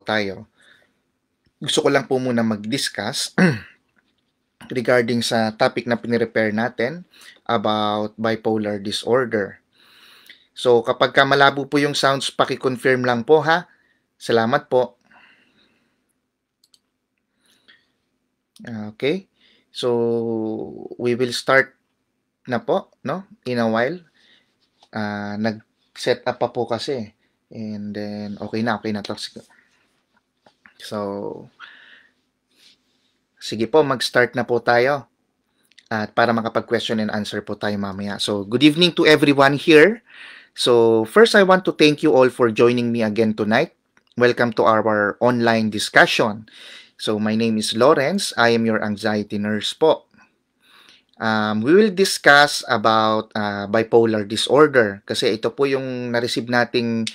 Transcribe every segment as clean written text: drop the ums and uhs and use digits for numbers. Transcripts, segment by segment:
tayo. Gusto ko lang po muna mag-discuss regarding sa topic na pinirepare natin about bipolar disorder. So, kapag ka malabo po yung sounds, paki-confirm lang po ha. Salamat po. Okay. So, we will start na po, no? In a while. Nag-set up pa po kasi. And then, okay na. So, sige po, mag-start na po tayo. At para makapag-question and answer po tayo mamaya. So, good evening to everyone here. So, first I want to thank you all for joining me again tonight. Welcome to our online discussion. So, my name is Lawrence. I am your anxiety nurse po. We will discuss about bipolar disorder kasi ito po yung na-receive nating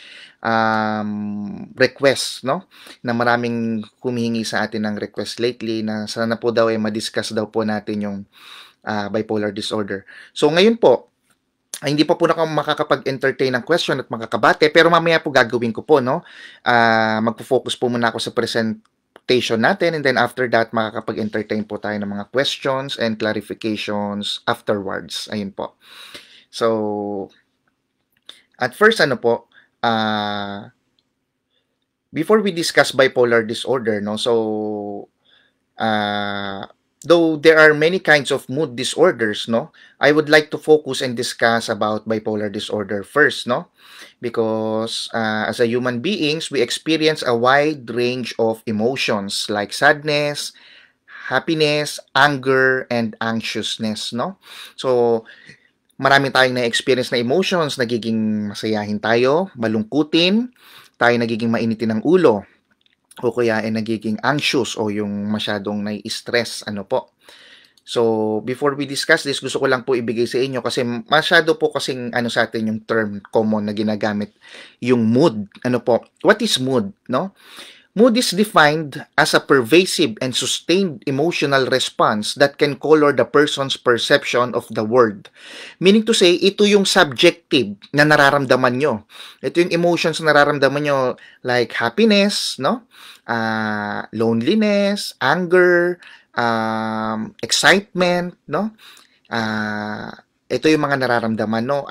request, no? Na maraming humihingi sa atin ng request lately na sana po daw ay ma-discuss daw po natin yung bipolar disorder. So, ngayon po, hindi pa po na makakapag-entertain ng question at makakabate, pero mamaya po gagawin ko po, no? Magpo-focus po muna ako sa presentation natin, and then after that, makakapag-entertain po tayo ng mga questions and clarifications afterwards. Ayun po. So, at first, before we discuss bipolar disorder, no? So, though there are many kinds of mood disorders, no, I would like to focus and discuss about bipolar disorder first, no, because as a human beings, we experience a wide range of emotions like sadness, happiness, anger, and anxiousness, no. So, marami tayong na-experience na emotions, nagiging masayahin tayo, malungkutin, tayo nagiging mainitin ng ulo, o kaya ay nagiging anxious o yung masyadong nai-stress, ano po. So, before we discuss this, gusto ko lang po ibigay sa inyo kasi masyado po kasing sa atin yung term common na ginagamit, yung mood. Ano po? What is mood, no? Mood is defined as a pervasive and sustained emotional response that can color the person's perception of the world. Meaning to say, ito yung subjective na nararamdaman nyo. Ito yung emotions na nararamdaman nyo like happiness, no? Loneliness, anger, excitement, no? Ito yung mga nararamdaman, no?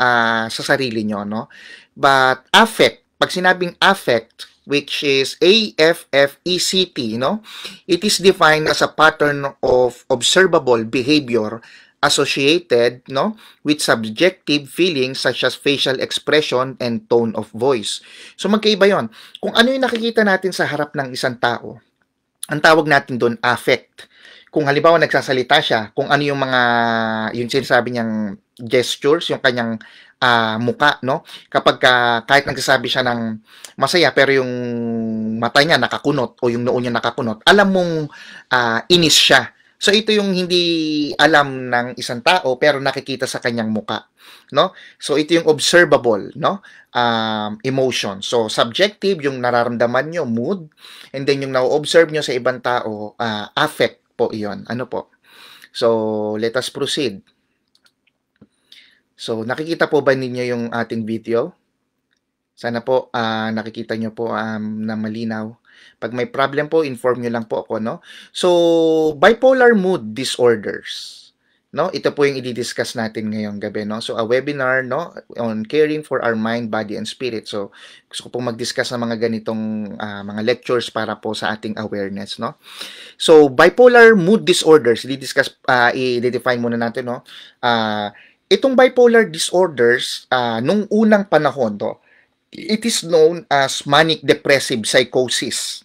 Sa sarili nyo, no? But affect, pag sinabing affect, which is AFFECT, no? It is defined as a pattern of observable behavior associated, no, with subjective feelings such as facial expression and tone of voice. So magkaiba 'yon. Kung ano yung nakikita natin sa harap ng isang tao, ang tawag natin doon affect. Kung halimbawa nagsasalita siya, kung ano yung yung sinasabi niyang gestures, yung kanyang muka, no? Kapag kahit nagsasabi siya ng masaya pero yung mata niya nakakunot o yung noo niya nakakunot, alam mong inis siya. So ito yung hindi alam ng isang tao pero nakikita sa kanyang muka, no? So ito yung observable, no? Emotion. So subjective yung nararamdaman nyo, mood, and then yung na-observe nyo sa ibang tao, affect po 'yon. Ano po? So let us proceed. So, nakikita po ba ninyo yung ating video? Sana po nakikita nyo po na malinaw. Pag may problem po, inform nyo lang po ako, no? So, bipolar mood disorders. No? Ito po yung i-discuss natin ngayong gabi, no? So, a webinar, no, on caring for our mind, body, and spirit. So, gusto ko pong mag-discuss ng mga ganitong mga lectures para po sa ating awareness, no? So, bipolar mood disorders, i-define muna natin, no? Itong bipolar disorders, nung unang panahon, it is known as manic depressive psychosis.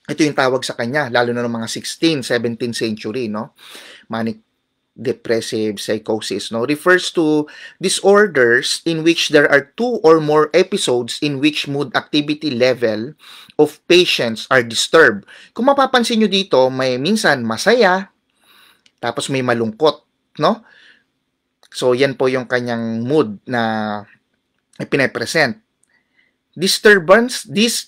Ito yung tawag sa kanya, lalo na ng mga 16th, 17th century, no? Manic depressive psychosis, no? Refers to disorders in which there are 2 or more episodes in which mood activity level of patients are disturbed. Kung mapapansin nyo dito, may minsan masaya, tapos may malungkot, no? So, yan po yung kanyang mood na ipine-present. These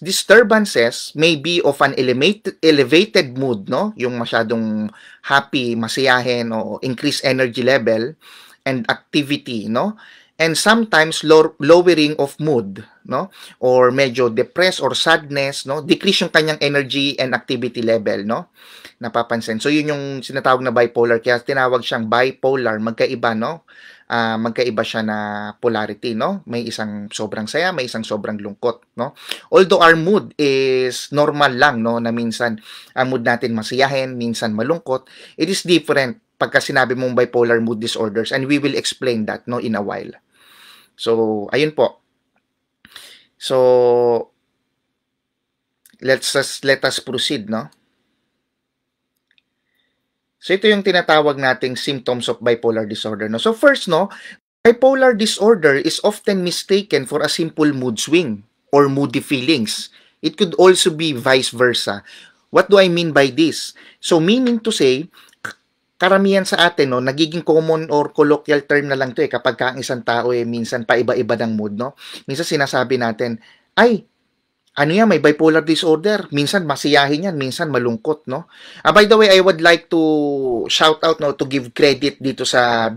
disturbances may be of an elevated mood, no? Yung masyadong happy, masiyahin, o increased energy level and activity, no? and sometimes lowering of mood, no? Or medyo depressed or sadness, no? Decrease yung kanyang energy and activity level, no? Napapansin. So yun yung sinatawag na bipolar, kaya tinawag siyang bipolar, magkaiba, no? Magkaiba siya na polarity, no? May isang sobrang saya, may isang sobrang lungkot, no? Although our mood is normal lang, no? Na minsan ang mood natin masiyahin, minsan malungkot, it is different pagka sinabi mong bipolar mood disorders, and we will explain that, no, in a while. So, ayun po. So, let us proceed, no? So, ito yung tinatawag nating symptoms of bipolar disorder, no? So, first, no, bipolar disorder is often mistaken for a simple mood swing or moody feelings. It could also be vice versa. What do I mean by this? So, meaning to say, karamihan sa atin, no, nagiging common or colloquial term na lang to kapag ang isang tao minsan paiba-iba ng mood, no? Minsan sinasabi natin, ay, ano yan, may bipolar disorder. Minsan masiyahin yan, minsan malungkot, no? By the way, I would like to shout out, no, to give credit dito sa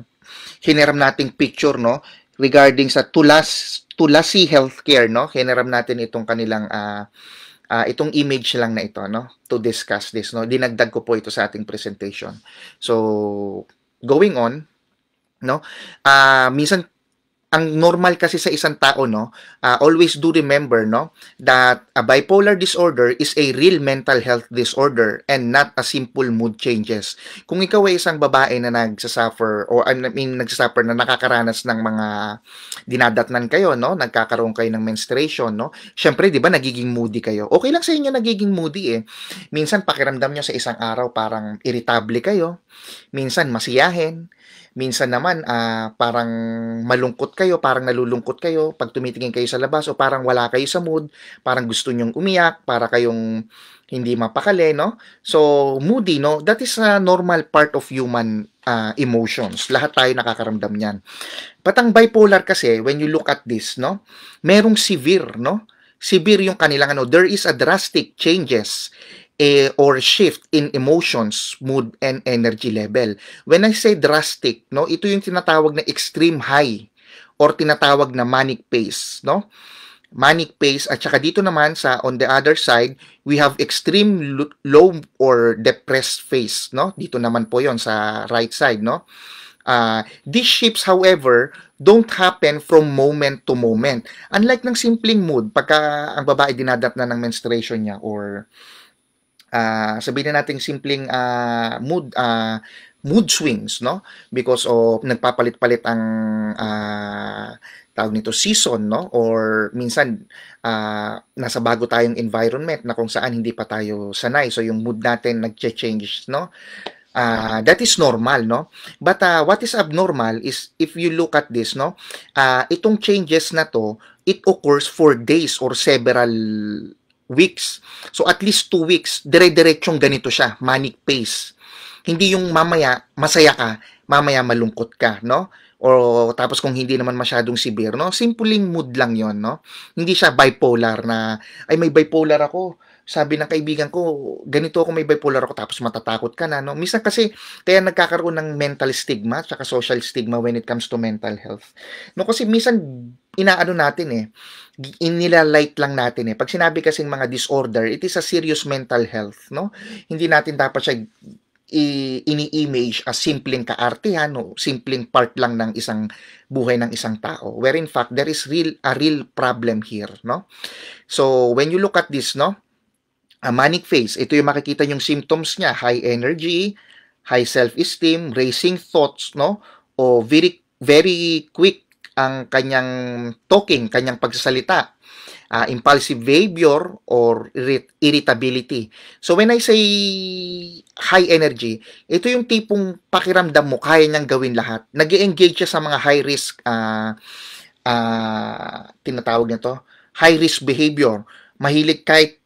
hiniram nating picture, no, regarding sa Tulasi Healthcare, no? Hiniram natin itong kanilang itong image lang na ito, no, to discuss this, no. Dinagdag ko po ito sa ating presentation. So, going on, no, minsan ang normal kasi sa isang tao, no, always do remember, no, that a bipolar disorder is a real mental health disorder and not a simple mood changes. Kung ikaw ay isang babae na nagsasuffer or nagsasuffer na nakakaranas ng mga dinadatnan kayo, no, nagkakaroon kayo ng menstruation, no, syempre, di ba, nagiging moody kayo. Okay lang sa inyo nagiging moody Minsan pakiramdam nyo sa isang araw parang irritable kayo, minsan masiyahin, minsan naman parang malungkot kayo, parang nalulungkot kayo pag tumitingin kayo sa labas, o parang wala kayo sa mood, parang gusto nyong umiyak, para kayong hindi mapakali, no? So, moody, no? That is a normal part of human emotions. Lahat tayo nakakaramdam niyan. But ang bipolar kasi, when you look at this, no? Merong severe, no? Severe yung kanilang there is a drastic changes or shift in emotions, mood, and energy level. When I say drastic, no, ito yung tinatawag na extreme high or tinatawag na manic pace, no? Manic pace, at saka dito naman sa on the other side, we have extreme low or depressed phase, no? Dito naman po yon sa right side, no? These shifts, however, don't happen from moment to moment. Unlike ng simpleng mood, pagka ang babae dinadat na ng menstruation niya, or sabihin na nating simpleng mood swings, no? Because of nagpapalit-palit ang tawag nito season, no? Or minsan nasa bago tayong environment na kung saan hindi pa tayo sanay. So yung mood natin nagche-change, no? That is normal, no? But what is abnormal is if you look at this, no? Itong changes na to, it occurs for days or several weeks. So at least 2 weeks, dire-diretsong ganito siya, manic pace. Hindi yung mamaya masaya ka, mamaya malungkot ka, no? O tapos kung hindi naman masyadong severe, no? Simpleng mood lang 'yon, no? Hindi siya bipolar na ay may bipolar ako. Sabi ng kaibigan ko, ganito ako, may bipolar ako, tapos matatakot ka na, no? Minsan kasi kaya nagkakaroon ng mental stigma at social stigma when it comes to mental health. No, kasi minsan inaano natin inilalight lang natin Pag sinabi kasing mga disorder, it is a serious mental health, no? Hindi natin dapat siya ini-image as simpleng kaartihan o simpleng part lang ng isang buhay ng isang tao. Where in fact, there is a real problem here, no? So, when you look at this, no? A manic phase, ito yung makikita yung symptoms niya, high energy, high self-esteem, racing thoughts, no? O very, very quick ang kanyang talking, kanyang pagsasalita, impulsive behavior, or irritability. So when I say high energy, ito yung tipong pakiramdam mo, kaya niyang gawin lahat. Nag-engage siya sa mga high risk, tinatawag nito, high risk behavior. Mahilig kahit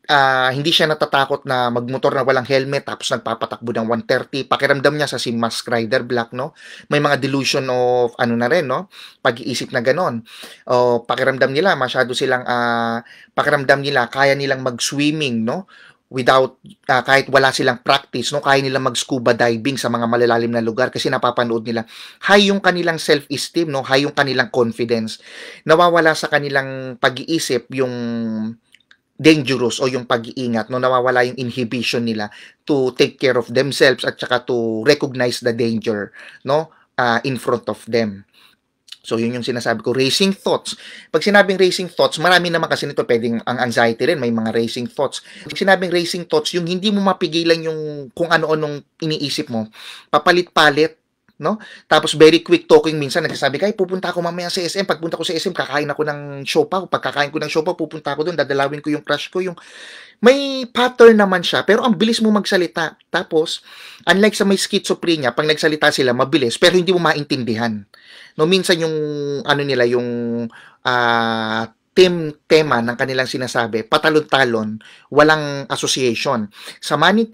hindi siya natatakot na magmotor na walang helmet tapos nagpapatakbo ng 130. Pakiramdam niya sa si Mask Rider Black, no? May mga delusion of ano na rin, no? Pag-iisip na ganon. O pakiramdam nila masyado silang pakiramdam nila kaya nilang mag-swimming, no? without kahit wala silang practice, no, kaya nila mag-scuba diving sa mga malalalim na lugar kasi napapanood nila. High yung kanilang self-esteem, no, high yung kanilang confidence. Nawawala sa kanilang pag-iisip yung dangerous o yung pag-iingat, no, nawawala yung inhibition nila to take care of themselves at saka to recognize the danger, no, in front of them. So, yun yung sinasabi ko, racing thoughts. Pag sinabing racing thoughts, marami naman kasi nito, pwedeng ang anxiety rin, may mga racing thoughts. Pag sinabing racing thoughts, yung hindi mo mapigilan yung kung ano-anong iniisip mo, papalit-palit, no? Tapos very quick talking minsan, nagsasabi ka, pupunta ako mamaya sa SM, pagpunta ko sa SM, kakain ako ng siopaw, pagkakain ko ng siopaw, pupunta ako doon, dadalawin ko yung crush ko, yung may pattern naman siya, pero ang bilis mo magsalita. Tapos, unlike sa may schizophrenia, pag nagsalita sila, mabilis, pero hindi mo maintindihan. No, minsan yung ano nila, yung tema ng kanilang sinasabi, patalon-talon, walang association. Sa manic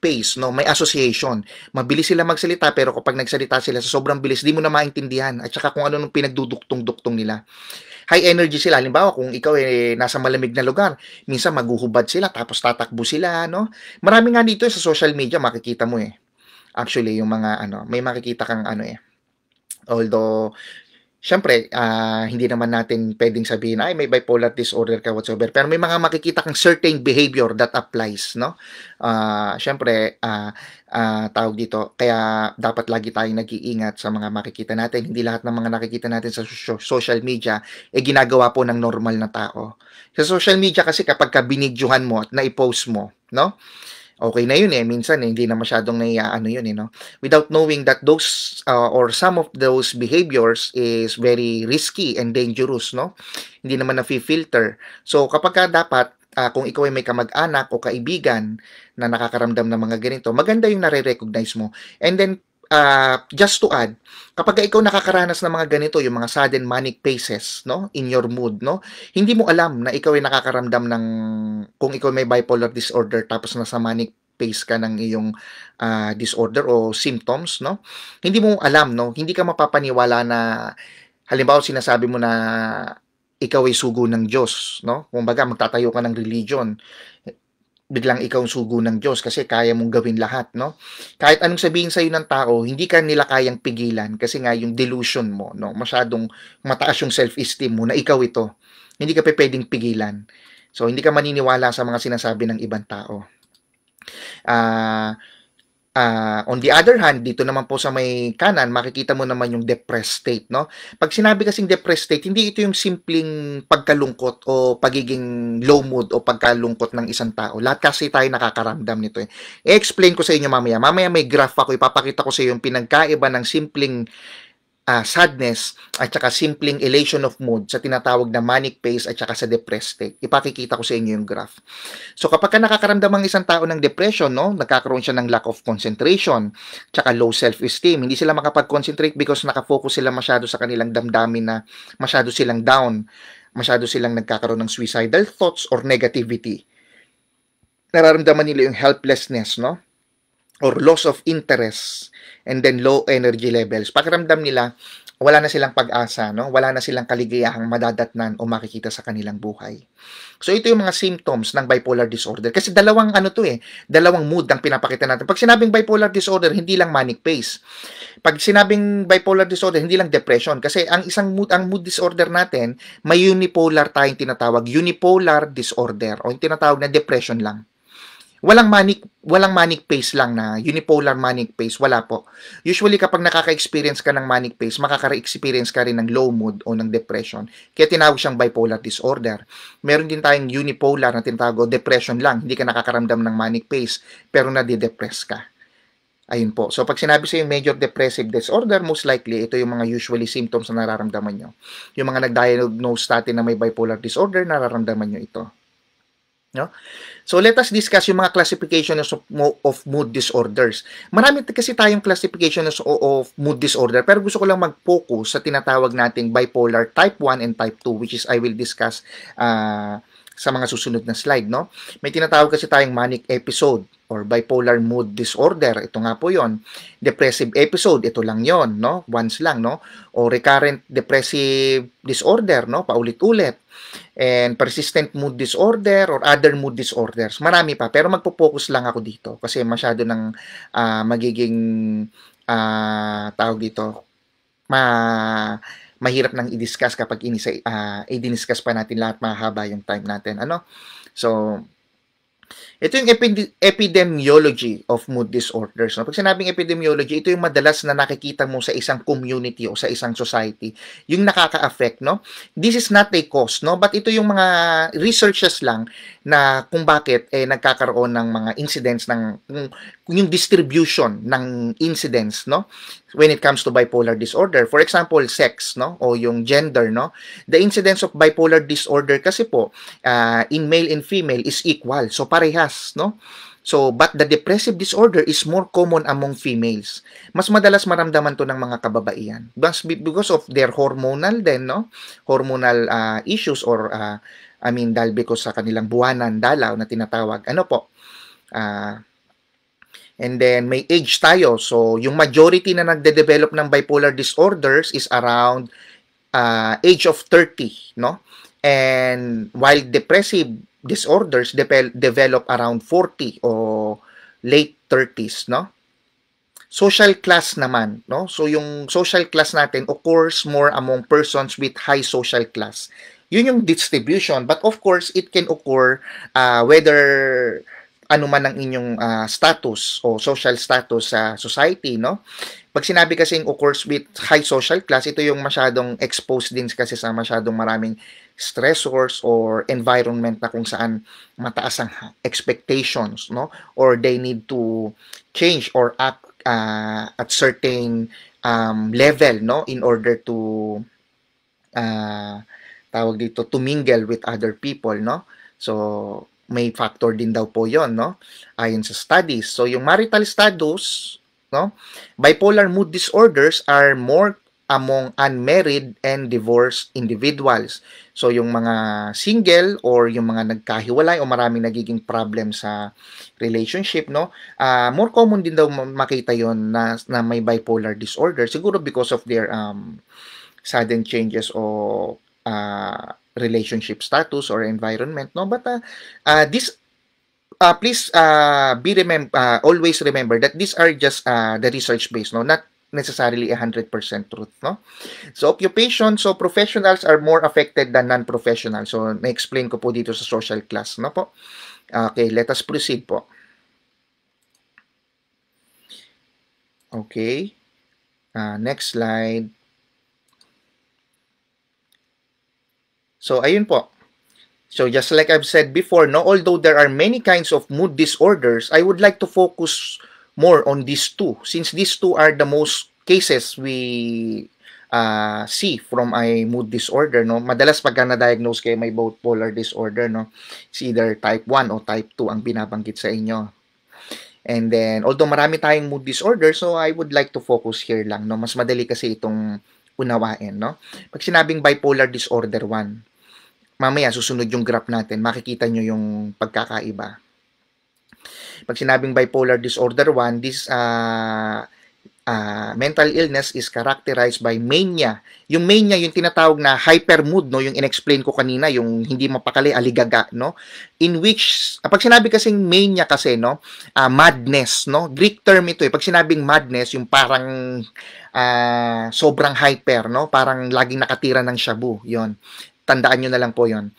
pace, no, may association. Mabilis sila magsalita, pero kapag nagsalita sila sa sobrang bilis, di mo na maintindihan. At saka kung ano nung pinagduduktong-duktong nila. High energy sila. Halimbawa, kung ikaw nasa malamig na lugar, minsan maguhubad sila, tapos tatakbo sila, no? Marami nga dito sa social media, makikita mo Actually, yung mga may makikita kang although, syempre, hindi naman natin pwedeng sabihin, ay, may bipolar disorder ka whatsoever. Pero may mga makikita kang certain behavior that applies, no? Syempre, tawag dito, kaya dapat lagi tayong nag-iingat sa mga makikita natin. Hindi lahat ng mga nakikita natin sa social media, ginagawa po ng normal na tao. Sa social media kasi kapag binidyohan mo at na-post mo, no? Okay na yun minsan hindi na masyadong yun no? Without knowing that those or some of those behaviors is very risky and dangerous, no? Hindi naman na-filter. So kapag dapat kung ikaw ay may kamag-anak o kaibigan na nakakaramdam ng mga ganito, maganda yung nare-recognize mo. And then just to add, kapag ikaw nakakaranas ng mga ganito, yung mga sudden manic phases, no, in your mood, no, hindi mo alam na ikaw ay nakakaramdam ng, kung ikaw may bipolar disorder tapos nasa manic phase ka ng iyong disorder o symptoms, no, hindi mo alam, no, hindi ka mapapaniwala na, halimbawa sinasabi mo na ikaw ay sugo ng Diyos, no, kumbaga magtatayo ka ng religion, biglang ikaw ang sugo ng Diyos kasi kaya mong gawin lahat, no? Kahit anong sabihin sa'yo ng tao, hindi ka nila kayang pigilan kasi nga yung delusion mo, no? Masyadong mataas yung self-esteem mo na ikaw ito. Hindi ka pwedeng pigilan. So, hindi ka maniniwala sa mga sinasabi ng ibang tao. On the other hand, dito naman po sa may kanan, makikita mo naman yung depressed state, no? Pag sinabi kasing depressed state, hindi ito yung simpleng pagkalungkot o pagiging low mood o pagkalungkot ng isang tao. Lahat kasi tayo nakakaramdam nito I-explain ko sa inyo mamaya. Mamaya may graph ako, ipapakita ko sa iyo yung pinagkaiba ng simpleng sadness at saka simpleng elation of mood sa tinatawag na manic phase at saka sa depressed state. Ipakikita ko sa inyo yung graph. So kapag nakakaramdam ang isang tao ng depression, no, nagkakaroon siya ng lack of concentration, tsaka low self-esteem. Hindi sila makapag-concentrate because nakafocus sila masyado sa kanilang damdamin na masyado silang down, masyado silang nagkakaroon ng suicidal thoughts or negativity. Nararamdaman nila yung helplessness, no? Or loss of interest, and then low energy levels. Pakiramdam nila, wala na silang pag-asa, no? Wala na silang kaligayahang madadatnan o makikita sa kanilang buhay. So, ito yung mga symptoms ng bipolar disorder. Kasi dalawang dalawang mood ang pinapakita natin. Pag sinabing bipolar disorder, hindi lang manic phase. Pag sinabing bipolar disorder, hindi lang depression. Kasi ang mood disorder natin, may unipolar tayong tinatawag, unipolar disorder o yung tinatawag na depression lang. Walang manic phase lang na unipolar manic phase, wala po. Usually kapag nakaka-experience ka ng manic phase, makaka-experience ka rin ng low mood o ng depression. Kaya tinawag siyang bipolar disorder. Meron din tayong unipolar na tinatawag depression lang, hindi ka nakakaramdam ng manic phase, pero nade-depress ka. Ayun po. So pag sinabi sa yung major depressive disorder, most likely ito yung mga usually symptoms na nararamdaman nyo. Yung mga nag-diagnose natin na may bipolar disorder, nararamdaman nyo ito. No? So let us discuss yung mga classification of mood disorders. Marami kasi tayong classification of mood disorder, pero gusto ko lang mag-focus sa tinatawag nating bipolar type 1 and type 2, which is I will discuss sa mga susunod na slide, no? May tinatawag kasi tayong manic episode, or bipolar mood disorder, ito nga po yon. Depressive episode, ito lang yon, no? Once lang, no? O recurrent depressive disorder, no? Paulit-ulit. And persistent mood disorder or other mood disorders. Marami pa, pero magpo-focus lang ako dito kasi masyado ng magiging tawag dito, mahirap nang i-discuss kapag i-discuss pa natin lahat, mahaba yung time natin. Ano? So, ito yung epidemiology of mood disorders. No? Pag sinabing epidemiology, ito yung madalas na nakikita mo sa isang community o sa isang society, yung nakaka-affect. No? This is not a cause, no? But ito yung mga researches lang na kung bakit nagkakaroon ng mga incidents, yung distribution ng incidents, no? When it comes to bipolar disorder. For example, sex, no? O yung gender, no? The incidence of bipolar disorder kasi po, in male and female is equal. So, parehas, no? So, but the depressive disorder is more common among females. Mas madalas maramdaman to ng mga kababaihan. Because of their hormonal then, no? Hormonal issues or, dahil because sa kanilang buwanan, dalaw na tinatawag. Ano po? And then, may age tayo. So, yung majority na nagde-develop ng bipolar disorders is around age of 30, no? And while depressive disorders develop around 40 o late 30s, no? Social class naman, no? So, yung social class natin occurs more among persons with high social class. Yun yung distribution. But of course, it can occur whether ano man ang inyong status o social status sa society, no? Pag sinabi kasing occurs with high social class, ito yung masyadong exposed din kasi sa masyadong maraming stressors or environment na kung saan mataas ang expectations, no? Or they need to change or act at certain level, no? In order to tawag dito, to mingle with other people, no? So, may factor din daw po yon, no? Ayon sa studies. So, yung marital status, no? Bipolar mood disorders are more among unmarried and divorced individuals. So, yung mga single or yung mga nagkahiwalay o maraming nagiging problem sa relationship, no? More common din daw makita yon na may bipolar disorder. Siguro because of their sudden changes o relationship status or environment, no? But this please always remember that these are just the research based, no? Not necessarily 100% truth, no? So occupation, so professionals are more affected than non-professionals. So na-explain ko po dito sa social class, no po? Okay, let us proceed po. Okay. Next slide. So, ayun po. So, just like I've said before, no, although there are many kinds of mood disorders, I would like to focus more on these two, since these two are the most cases we see from a mood disorder, no. Madalas pagka na-diagnose kayo may bipolar disorder, no, it's either type 1 o type 2 ang binabanggit sa inyo. And then, although marami tayong mood disorder, so I would like to focus here lang, no. Mas madali kasi itong unawain, no. Pag sinabing bipolar disorder 1, mamaya susunod yung graph natin, makikita nyo yung pagkakaiba. Pag sinabing bipolar disorder 1, this mental illness is characterized by mania. Yung mania, yung tinatawag na hypermood, no, yung inexplain ko kanina, yung hindi mapakali, aligaga, no, in which pag sinabi kasing mania kasi, no, madness, no, Greek term ito, pag sinabing madness, yung parang sobrang hyper, no, parang laging nakatira ng shabu, yon. Tandaan nyo na lang po yon.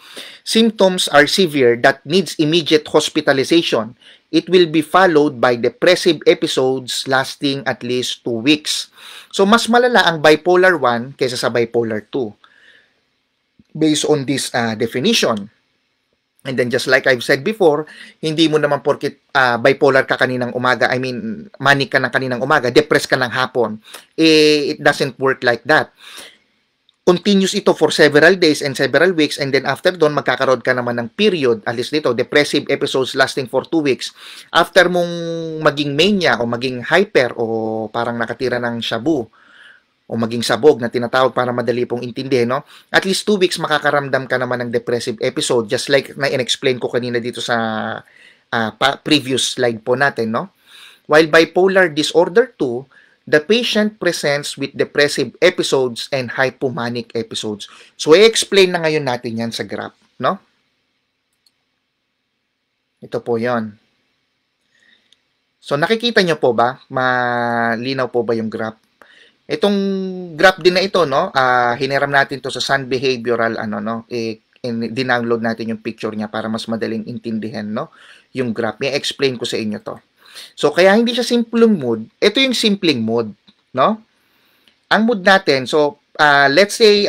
Symptoms are severe that needs immediate hospitalization. It will be followed by depressive episodes lasting at least 2 weeks. So, mas malala ang bipolar 1 kaysa sa bipolar 2. Based on this definition. And then, just like I've said before, hindi mo naman porkit bipolar ka kaninang umaga, manic ka ng kaninang umaga, depressed ka ng hapon. It doesn't work like that. Continuous ito for several days and several weeks, and then after doon, magkakaroon ka naman ng period, at least dito, depressive episodes lasting for 2 weeks. After mong maging mania o maging hyper o parang nakatira ng shabu o maging sabog na tinatawag para madali pong intindihin, no? At least 2 weeks makakaramdam ka naman ng depressive episode, just like na in-explain ko kanina dito sa previous slide po natin, no? While bipolar disorder 2, the patient presents with depressive episodes and hypomanic episodes. So, i-explain na ngayon natin yan sa graph, no? Ito po yon. So, nakikita nyo po ba? Malinaw po ba yung graph? Itong graph din na ito, no? Hiniram natin to sa Sun Behavioral, dinownload natin yung picture niya para mas madaling intindihan, no? Yung graph. May explain ko sa inyo to. So, kaya hindi siya simpleng mood. Ito yung simpleng mood, no? Ang mood natin, so, let's say,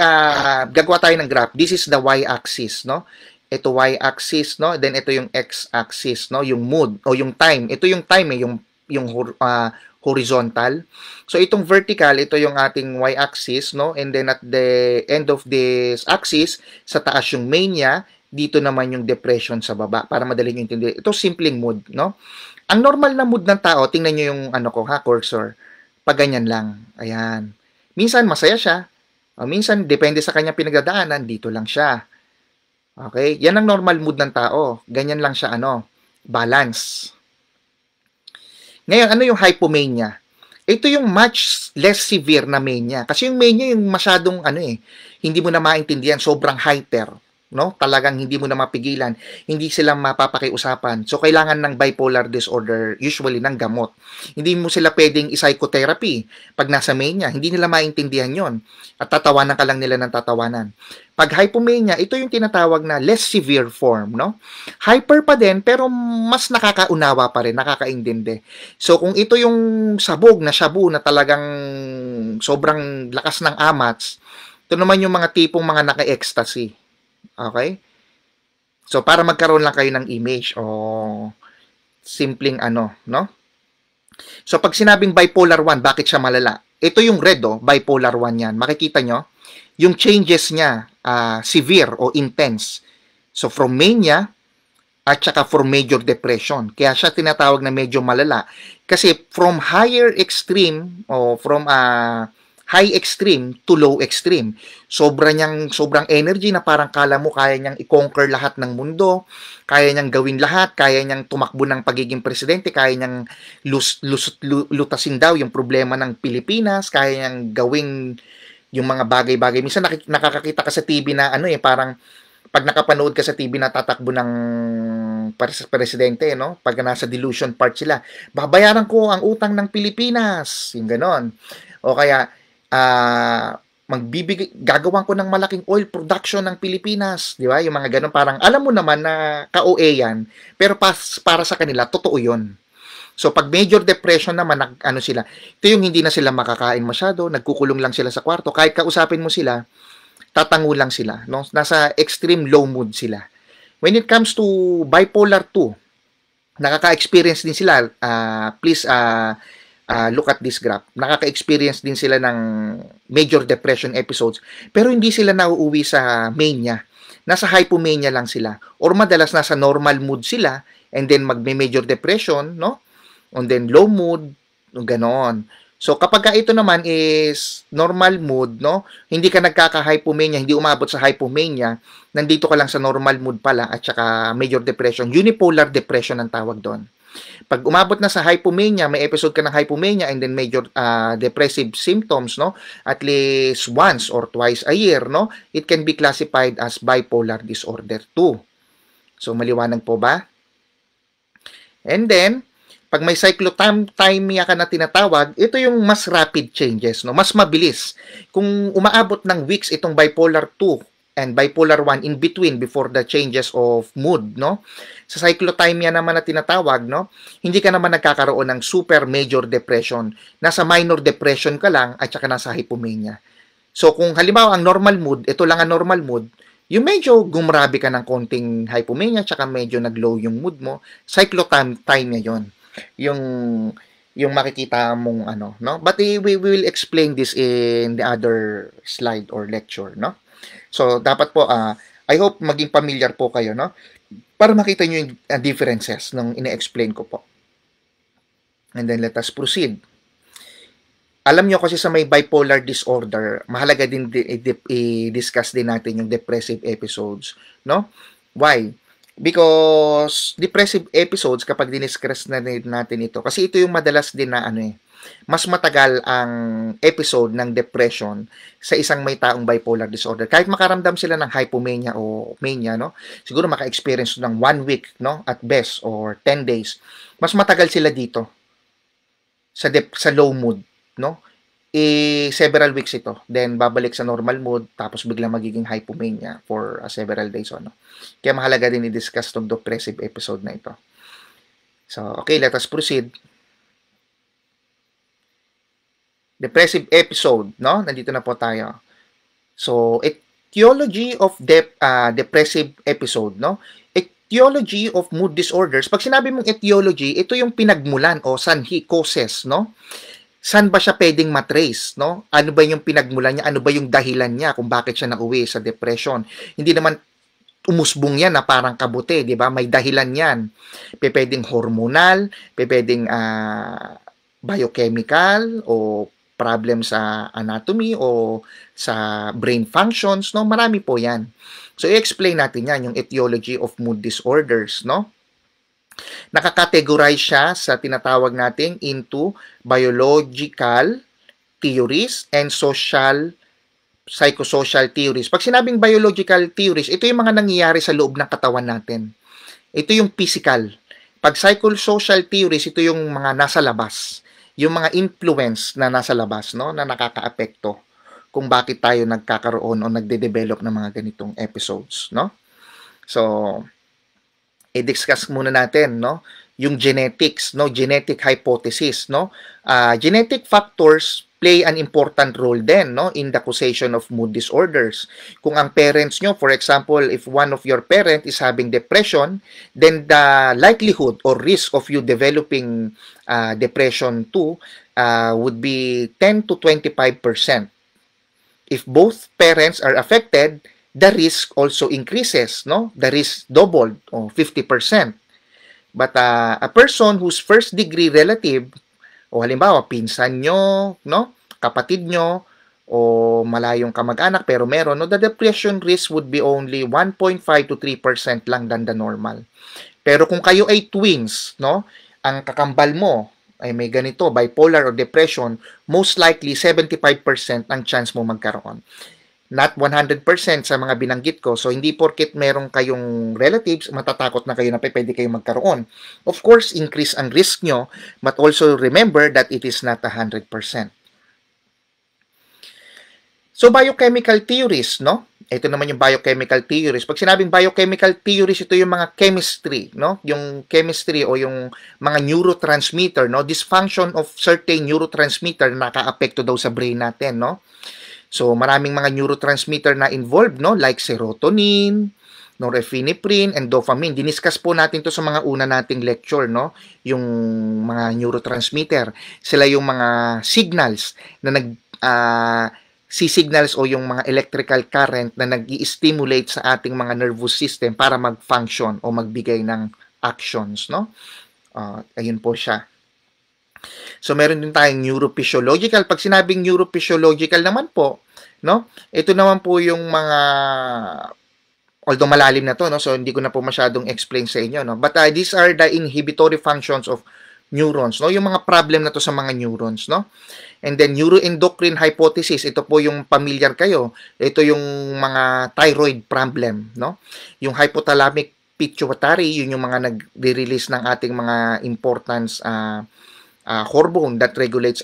gagawa tayo ng graph. This is the y-axis, no? Ito y-axis, no? Then, ito yung x-axis, no? Yung mood, o yung time. Ito yung time, yung horizontal. So, itong vertical, ito yung ating y-axis, no? And then, at the end of this axis, sa taas yung mania, dito naman yung depression sa baba, para madali nyo intindihan. Ito, simpleng mood, no? Ang normal na mood ng tao, tingnan nyo yung cursor. Pag ganyan lang. Ayan. Minsan masaya siya. Minsan, depende sa kanya pinagdadaanan, dito lang siya. Okay? Yan ang normal mood ng tao. Ganyan lang siya, balance. Ngayon, ano yung hypomania? Ito yung much less severe na mania. Kasi yung mania yung masyadong, hindi mo na maintindihan, sobrang hyper. No? Talagang hindi mo na mapigilan, hindi sila mapapakiusapan. So, kailangan ng bipolar disorder, usually ng gamot. Hindi mo sila pwedeng i-psychotherapy pag nasa mania. Hindi nila maintindihan yon. At tatawanan ka lang nila ng tatawanan. Pag hypomania, ito yung tinatawag na less severe form. No? Hyper pa din, pero mas nakakaunawa pa rin, nakakaintindi. So, kung ito yung sabog na shabu na talagang sobrang lakas ng amats, ito naman yung mga tipong mga naka-ecstasy. Okay? So, para magkaroon lang kayo ng image o simpleng no? So, pag sinabing bipolar 1, bakit siya malala? Ito yung red, bipolar 1 yan. Makikita nyo, yung changes niya, severe o intense. So, from mania, at saka from major depression. Kaya siya tinatawag na medyo malala. Kasi from higher extreme o from high extreme to low extreme. Sobrang energy na parang kala mo kaya niyang i-conquer lahat ng mundo, kaya niyang gawin lahat, kaya niyang tumakbo ng pagiging presidente, kaya niyang lutasin daw yung problema ng Pilipinas, kaya niyang gawin yung mga bagay-bagay. Minsan nakakakita ka sa TV na parang pag nakapanood ka sa TV na tatakbo ng presidente, no? Pag nasa delusion part sila, babayaran ko ang utang ng Pilipinas, yung ganon. O kaya, gagawan ko ng malaking oil production ng Pilipinas, di ba? Yung mga ganun, parang alam mo naman na ka-OA yan, pero para sa kanila, totoo yun. So, pag major depression naman, sila, ito yung hindi na sila makakain masyado, nagkukulong lang sila sa kwarto, kahit kausapin mo sila, tatango lang sila, no? Nasa extreme low mood sila. When it comes to bipolar 2, nakaka-experience din sila, please, look at this graph. Nakaka-experience din sila ng major depression episodes, pero hindi sila nauuwi sa mania. Nasa hypomania lang sila. Or madalas nasa normal mood sila, and then magme-major depression, no? And then low mood, ganon. So, kapag ito naman is normal mood, no? Hindi ka nagkaka-hypomania, hindi umabot sa hypomania, nandito ka lang sa normal mood pala, at saka major depression. Unipolar depression ang tawag doon. Pag umabot na sa hypomania, may episode ka ng hypomania and then major depressive symptoms, no? At least once or twice a year, no? It can be classified as bipolar disorder 2. So, maliwanag po ba? And then, pag may cyclothymia ka na tinatawag, ito yung mas rapid changes, no? Mas mabilis. Kung umaabot ng weeks itong bipolar 2 and bipolar 1 in between before the changes of mood, no? Sa cyclothymia naman na tinatawag, no? Hindi ka naman nagkakaroon ng super major depression. Nasa minor depression ka lang at saka nasa hypomania. So, kung halimbawa ang normal mood, ito lang ang normal mood, yung medyo gumrabe ka ng konting hypomania at saka medyo nag-low yung mood mo, cyclothymia yon. Yung makikita mong no? But we will explain this in the other slide or lecture, no? So, dapat po, I hope maging familiar po kayo, no? Para makita nyo yung differences nung ine-explain ko po. And then, let us proceed. Alam nyo kasi sa may bipolar disorder, mahalaga din i-discuss din natin yung depressive episodes, no? Why? Because depressive episodes, kapag diniscuss na natin ito, kasi ito yung madalas din na mas matagal ang episode ng depression sa isang may taong bipolar disorder. Kahit makaramdam sila ng hypomania o mania, no? Siguro maka-experience ng 1 week, no? At best, or 10 days. Mas matagal sila dito sa low mood, no? Several weeks ito. Then, babalik sa normal mood, tapos biglang magiging hypomania for several days. No? Kaya mahalaga din i-discuss itong depressive episode na ito. So, okay, let us proceed. Depressive episode, no? Nandito na po tayo. So, etiology of depressive episode, no? Etiology of mood disorders. Pag sinabi mong etiology, ito yung pinagmulan o sanhi, causes, no? Saan ba siya pwedeng matrace, no? Ano ba yung pinagmulan niya? Ano ba yung dahilan niya kung bakit siya nauwi sa depression? Hindi naman umusbong yan na parang kabuti, di ba? May dahilan yan. Pwedeng hormonal, pwedeng biochemical, o problem sa anatomy, o sa brain functions, no? Marami po yan. So, i-explain natin yan, yung etiology of mood disorders, no? Nakakategorize siya sa tinatawag nating into biological theories and psychosocial theories. Pag sinabing biological theories, ito yung mga nangyayari sa loob ng katawan natin. Ito yung physical. Pag psychosocial theories, ito yung mga nasa labas. Yung mga influence na nasa labas, no, na nakakaapekto kung bakit tayo nagkakaroon o nagde-develop ng mga ganitong episodes, no? So, i-discuss muna natin, no, yung genetics, no, genetic hypothesis, no. Genetic factors play an important role din, no, in the causation of mood disorders. Kung ang parents nyo, for example, if one of your parent is having depression, then the likelihood or risk of you developing depression too would be 10 to 25%. If both parents are affected, the risk also increases, no? The risk doubled, o 50%. But a person whose first degree relative, o halimbawa pinsan nyo, no? Kapatid nyo, o malayong kamag-anak pero meron, no? The depression risk would be only 1.5 to 3% lang than the normal. Pero kung kayo ay twins, no? Ang kakambal mo ay may ganito, bipolar or depression, most likely 75% ang chance mo magkaroon. Not 100% sa mga binanggit ko. So, hindi porket meron kayong relatives, matatakot na kayo na pwede kayong magkaroon. Of course, increase ang risk nyo, but also remember that it is not 100%. So, biochemical theories, no? Ito naman yung biochemical theories. Pag sinabing biochemical theories, ito yung mga chemistry, no? Yung chemistry o yung mga neurotransmitter, no? Dysfunction of certain neurotransmitter na naka-apekto daw sa brain natin, no? So, maraming mga neurotransmitter na involved, no? Like serotonin, norepinephrine, and dopamine. Diniscuss po natin to sa mga una nating lecture, no? Yung mga neurotransmitter. Sila yung mga signals na signals o yung mga electrical current na nag-i-stimulate sa ating mga nervous system para mag-function o magbigay ng actions, no? Ayun po siya. So, meron din tayong neurophysiological. Pag sinabing neurophysiological naman po, no? Ito naman po yung mga, although malalim na to, no? So, hindi ko na po masyadong explain sa inyo, no? But these are the inhibitory functions of neurons, no? Yung mga problem na to sa mga neurons, no? And then, neuroendocrine hypothesis, ito po yung familiar kayo. Ito yung mga thyroid problem, no? Yung hypothalamic pituitary, yun yung mga nag-release ng ating mga importance hormone that regulates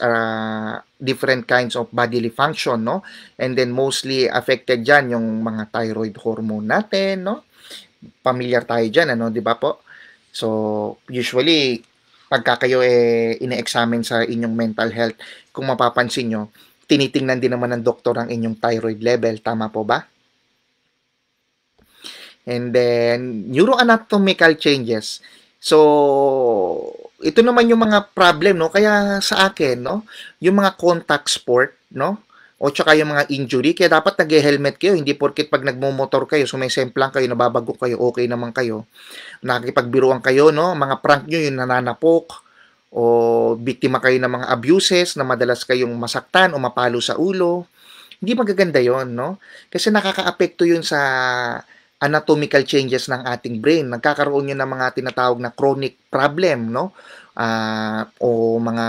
different kinds of bodily function, no? And then mostly affected dyan yung mga thyroid hormone natin, no? Familiar tayo dyan, ano, di ba po? So, usually, pagka kayo ine-examine sa inyong mental health, kung mapapansin nyo, tinitingnan din naman ng doktor ang inyong thyroid level, tama po ba? And then, neuroanatomical changes. So, ito naman yung mga problem, no? Kaya sa akin, no? Yung mga contact sport, no? O tsaka yung mga injury, kaya dapat nag-helmet kayo. Hindi porket pag nagmo-motor kayo, sumisemplang kayo, nababago kayo, okay naman kayo. Nakikipagbiruan kayo, no? Mga prank nyo, yung nananapok, o biktima kayo ng mga abuses na madalas kayong masaktan o mapalo sa ulo. Hindi magaganda yon, no? Kasi nakakaapekto yun sa anatomical changes ng ating brain. Nagkakaroon yun ng mga tinatawag na chronic problem, no? O mga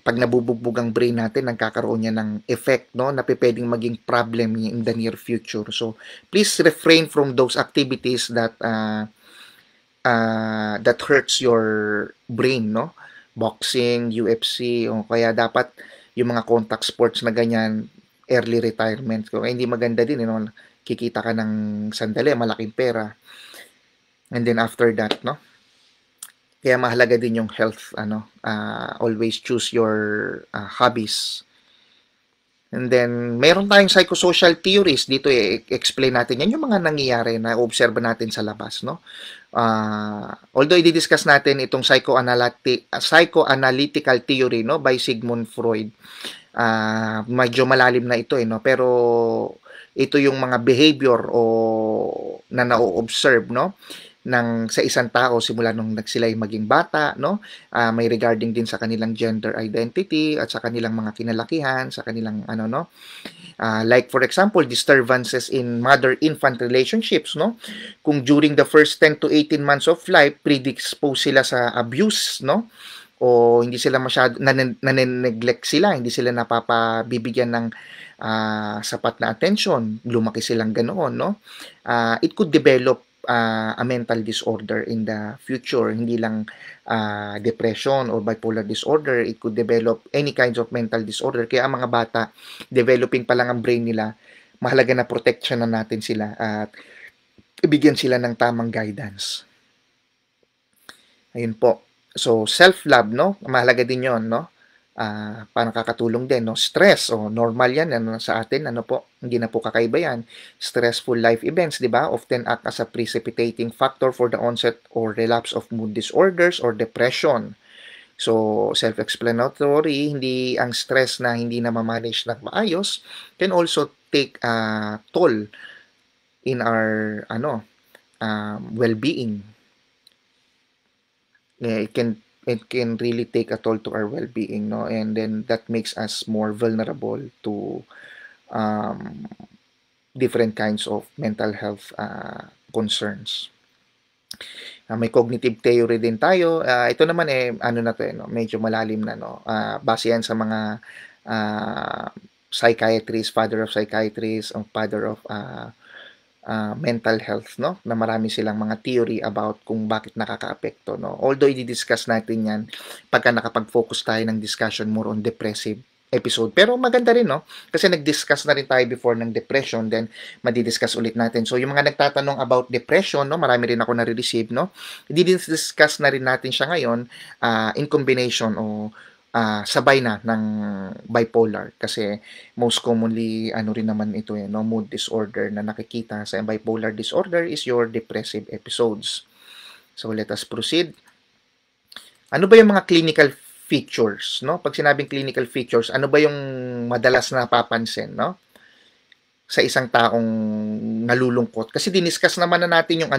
pag nabubugbog ang brain natin, nagkakaroon niya ng effect, no, na pwedeng maging problem in the near future. So, please refrain from those activities that hurts your brain, no? Boxing, UFC, o kaya dapat yung mga contact sports na ganyan, early retirement. Kung hindi maganda din, no? Kikita ka ng sandali, malaking pera. And then after that, no? Kaya mahalaga din yung health, always choose your hobbies. And then, meron tayong psychosocial theories dito, explain natin yan, yung mga nangyayari na obserba natin sa labas, no? Although i-discuss natin itong psychoanalytical theory, no, by Sigmund Freud. Medyo malalim na ito, no? Pero ito yung mga behavior na na-observe, no, sa isang tao simula nung sila'y maging bata, no? May regarding din sa kanilang gender identity at sa kanilang mga kinalakihan, sa kanilang like for example, disturbances in mother-infant relationships, no? Kung during the first 10 to 18 months of life, predisposed sila sa abuse, no? O hindi sila masyado naneneglect sila, hindi sila napapabibigyan ng sapat na attention, lumaki silang ganoon, no? It could develop a mental disorder in the future, hindi lang depression or bipolar disorder, it could develop any kinds of mental disorder. Kaya ang mga bata, developing pa lang ang brain nila, mahalaga na protection na natin sila at ibigyan sila ng tamang guidance. Ayun po. So, self-love, no? Mahalaga din yon, no? Parang kakatulong din, no? Stress, normal yan sa atin, hindi na po kakaiba yan. Stressful life events, di ba? Often act as a precipitating factor for the onset or relapse of mood disorders or depression. So, self-explanatory, hindi ang stress na hindi na ma-manage ng maayos can also take a toll in our, well-being. It can really take a toll to our well-being, no? And then that makes us more vulnerable to different kinds of mental health concerns. May cognitive theory din tayo. Ito naman medyo malalim na, no? Base yan sa mga psychiatrists, father of psychiatrists, o father of mental health, no? Na marami silang mga theory about kung bakit nakakaapekto, no? Although i-discuss natin yan pagka nakapag-focus tayo ng discussion more on depressive episode. Pero maganda rin, no? Kasi nag-discuss na rin tayo before ng depression, then madi-discuss ulit natin. So, yung mga nagtatanong about depression, no? Marami rin ako nare-receive, no? I-discuss na rin natin siya ngayon in combination sabay na ng bipolar, kasi most commonly rin naman ito mood disorder na nakikita sa bipolar disorder is your depressive episodes. So let us proceed. Ano ba yung mga clinical features, no? Pag sinabing clinical features, ano ba yung madalas na napapansin, no, sa isang taong nalulungkot? Kasi diniscuss naman na natin yung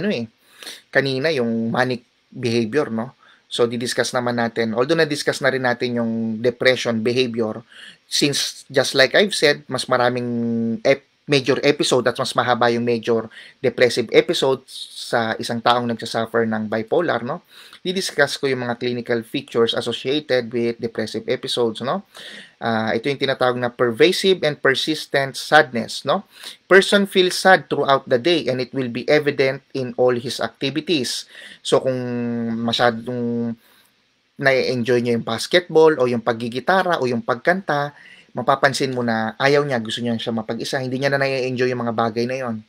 kanina yung manic behavior, no? So, didiscuss naman natin, although na-discuss na rin natin yung depression behavior, since just like I've said, mas maraming major episode at mas mahaba yung major depressive episode sa isang taong nagsasuffer ng bipolar, no? Didiscuss ko yung mga clinical features associated with depressive episodes, no? Ito yung tinatawag na pervasive and persistent sadness, no? Person feels sad throughout the day and it will be evident in all his activities. So, kung masyadong na-enjoy niya yung basketball o yung paggigitara o yung pagkanta, mapapansin mo na ayaw niya, gusto niya siya mapag-isa, hindi niya na na-enjoy yung mga bagay na yon.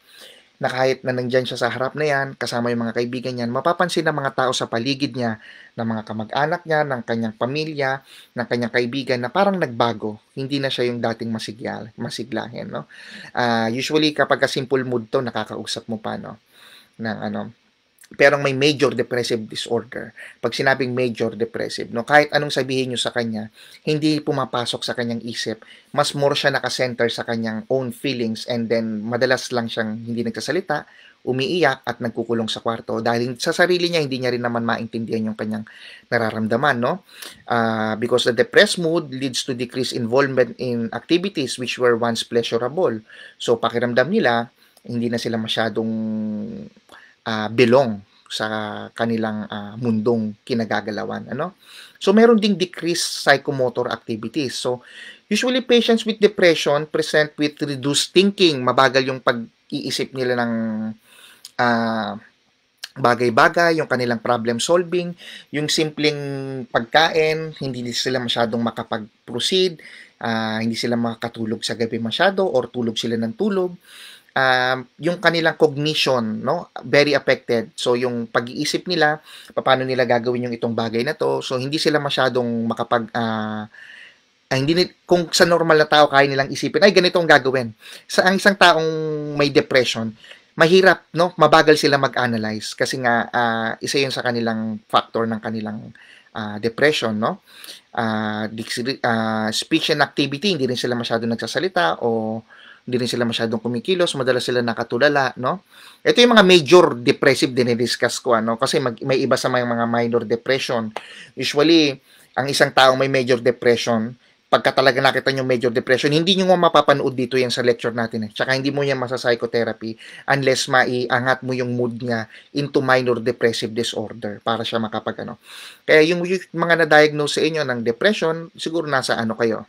Na kahit na nandyan siya sa harap na yan, kasama yung mga kaibigan niyan, mapapansin ng mga tao sa paligid niya, ng mga kamag-anak niya, ng kanyang pamilya, ng kanyang kaibigan, na parang nagbago. Hindi na siya yung dating masiglahin, no? Usually, kapag simple mood to, nakakausap mo pa, no? Pero may major depressive disorder. Pag sinabing major depressive, no, kahit anong sabihin nyo sa kanya, hindi pumapasok sa kanyang isip. Mas more siya nakasenter sa kanyang own feelings, and then madalas lang siyang hindi nagsasalita, umiiyak at nagkukulong sa kwarto dahil sa sarili niya hindi niya rin naman maintindihan yung kanyang nararamdaman, no? Because the depressed mood leads to decreased involvement in activities which were once pleasurable. So pakiramdam nila, hindi na sila masyadong belong sa kanilang mundong kinagagalawan, ano? So meron ding decreased psychomotor activities. So usually patients with depression present with reduced thinking, mabagal yung pag-iisip nila ng ah, bagay-bagay, yung kanilang problem solving, yung simpleng pagkain, hindi sila masyadong makapag-proceed, hindi sila makakatulog sa gabi masyado or tulog sila ng tulog. Yung kanilang cognition, no, very affected. So yung pag-iisip nila, paano nila gagawin yung itong bagay na to. So hindi sila masyadong hindi kung sa normal na tao kaya nilang isipin, ay ganito ang gagawin. Sa ang isang taong may depression, mahirap, no, mabagal sila mag-analyze kasi nga isa 'yun sa kanilang factor ng kanilang depression, no. Speech and activity, hindi rin sila masyadong nagsasalita o hindi rin sila masyadong kumikilos, madalas sila nakatulala, no? Ito yung mga major depressive dinidiscuss ko, ano? Kasi may iba sa mga minor depression. Usually, ang isang taong may major depression, pagka talaga nakita nyo major depression, hindi nyo mapapanood dito yan sa lecture natin. Tsaka hindi mo yan masa-psychotherapy unless maiangat mo yung mood niya into minor depressive disorder para siya makapag ano. Kaya yung mga na-diagnose sa inyo ng depression, siguro nasa ano kayo,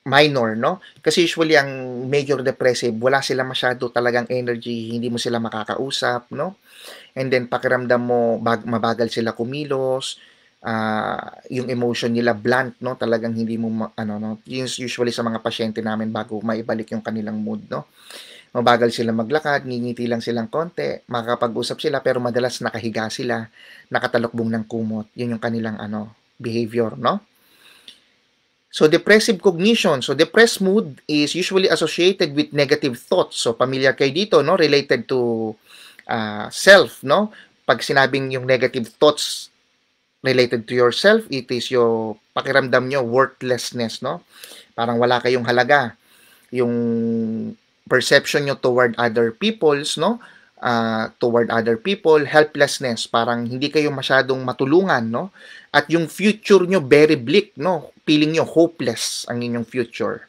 minor, no? Kasi usually ang major depressive, wala sila masyado talagang energy, hindi mo sila makakausap, no? And then pakiramdam mo mabagal sila kumilos, yung emotion nila blunt, no? Talagang hindi mo ano, no? Usually sa mga pasyente namin bago maibalik yung kanilang mood, no? Mabagal sila maglakad, ngingiti lang silang konti, makakapag-usap sila pero madalas nakahiga sila, nakatalokbong ng kumot. Yun yung kanilang ano, behavior, no? So, depressive cognition. So, depressed mood is usually associated with negative thoughts. So, familiar kayo dito, no? Related to self, no? Pag sinabing yung negative thoughts related to yourself, it is yung pakiramdam nyo, worthlessness, no? Parang wala kayong halaga. Yung perception nyo toward other people's, no? Toward other people, helplessness, parang hindi kayo masyadong matulungan, no? At yung future nyo very bleak, no? Feeling nyo hopeless ang inyong future.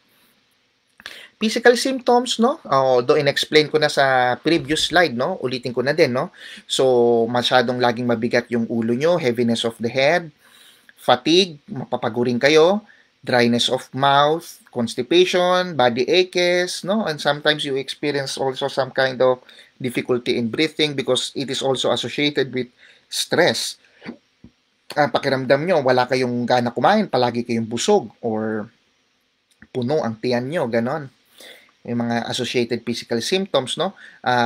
Physical symptoms, no? Although in-explain ko na sa previous slide, no? Ulitin ko na din, no? So, masyadong laging mabigat yung ulo nyo, heaviness of the head, fatigue, mapapaguring kayo, dryness of mouth, constipation, body aches, no? And sometimes you experience also some kind of difficulty in breathing because it is also associated with stress. Pakiramdam nyo, wala kayong gana kumain, palagi kayong busog or puno ang tiyan nyo, ganon. May mga associated physical symptoms, no?